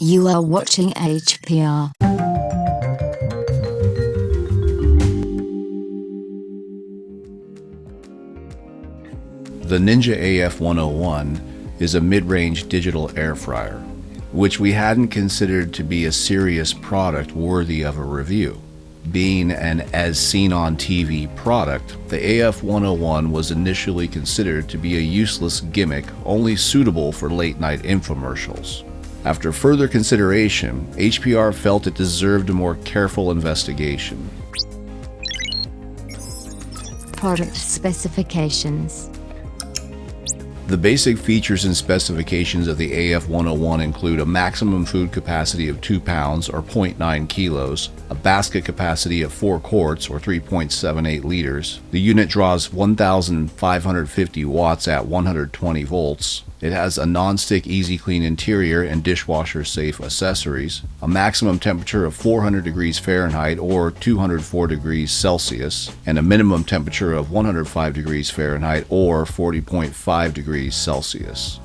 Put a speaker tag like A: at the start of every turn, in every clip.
A: You are watching HPR.
B: The Ninja AF-101 is a mid-range digital air fryer, which we hadn't considered to be a serious product worthy of a review. Being an as seen on TV product, the AF-101 was initially considered to be a useless gimmick only suitable for late-night infomercials. After further consideration, HPR felt it deserved a more careful investigation.
A: Product specifications.
B: The basic features and specifications of the AF-101 include a maximum food capacity of 2 pounds or 0.9 kilos, a basket capacity of 4 quarts or 3.78 liters. The unit draws 1,550 watts at 120 volts. It has a non-stick easy clean interior and dishwasher safe accessories, a maximum temperature of 400 degrees Fahrenheit or 204 degrees Celsius, and a minimum temperature of 105 degrees Fahrenheit or 40.5 degrees Celsius.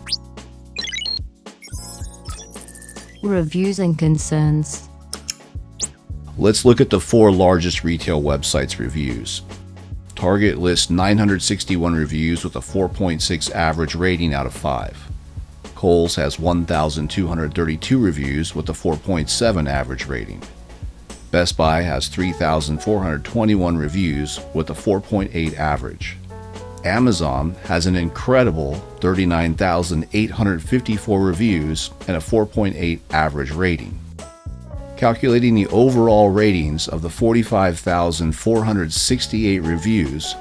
A: Reviews and concerns.
B: Let's look at the 4 largest retail websites' reviews. Target lists 961 reviews with a 4.6 average rating out of 5. KOHL'S has 1,232 reviews with a 4.7 average rating. Best Buy has 3,421 reviews with a 4.8 average. Amazon has an incredible 39,854 reviews and a 4.8 average rating. Calculating the overall ratings of the 45,468 reviews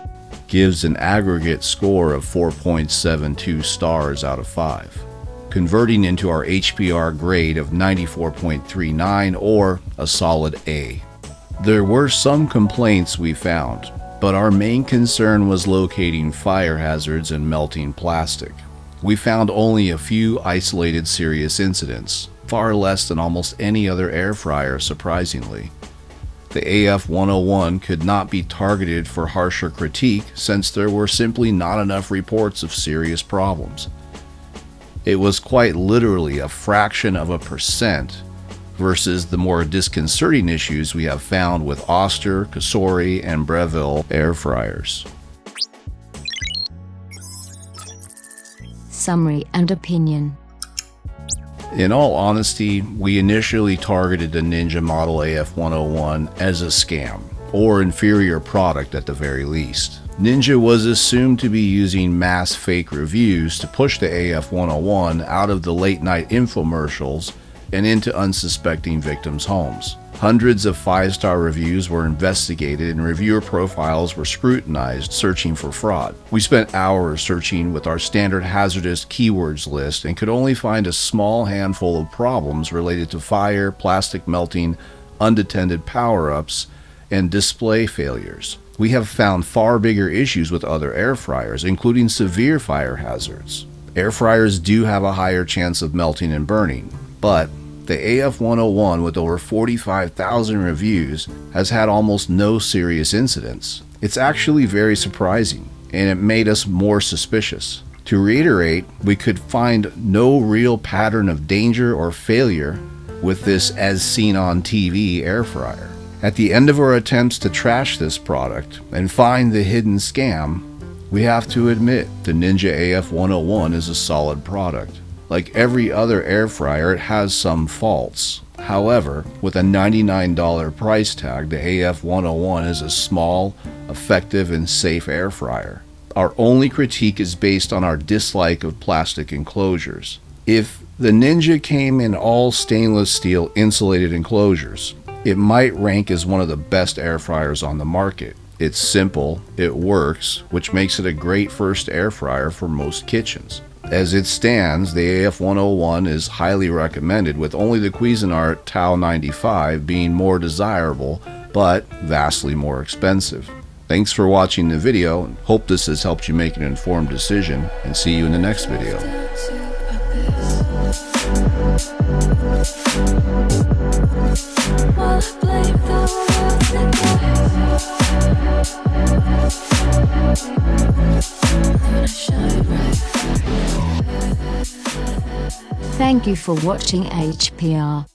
B: gives an aggregate score of 4.72 stars out of 5, converting into our HPR grade of 94.39 or a solid A. There were some complaints we found, but our main concern was locating fire hazards and melting plastic. We found only a few isolated serious incidents, far less than almost any other air fryer, surprisingly. The AF-101 could not be targeted for harsher critique since there were simply not enough reports of serious problems. It was quite literally a fraction of a percent versus the more disconcerting issues we have found with Oster, Cosori, and Breville air fryers.
A: Summary and opinion.
B: In all honesty, we initially targeted the Ninja Model AF-101 as a scam, or inferior product at the very least. Ninja was assumed to be using mass fake reviews to push the AF-101 out of the late-night infomercials and into unsuspecting victims' homes. Hundreds of 5-star reviews were investigated and reviewer profiles were scrutinized, searching for fraud. We spent hours searching with our standard hazardous keywords list and could only find a small handful of problems related to fire, plastic melting, undetended power-ups, and display failures. We have found far bigger issues with other air fryers, including severe fire hazards. Air fryers do have a higher chance of melting and burning, but the AF-101, with over 45,000 reviews, has had almost no serious incidents. It's actually very surprising, and it made us more suspicious. To reiterate, we could find no real pattern of danger or failure with this as seen on TV air fryer. At the end of our attempts to trash this product and find the hidden scam, we have to admit the Ninja AF-101 is a solid product. Like every other air fryer, it has some faults. However, with a $99 price tag, the AF-101 is a small, effective, and safe air fryer. Our only critique is based on our dislike of plastic enclosures. If the Ninja came in all stainless steel insulated enclosures, it might rank as one of the best air fryers on the market. It's simple, it works, which makes it a great first air fryer for most kitchens. As it stands, the AF-101 is highly recommended, with only the Cuisinart Tau 95 being more desirable, but vastly more expensive. Thanks for watching the video, and hope this has helped you make an informed decision, and see you in the next video.
A: Thank you for watching HPR.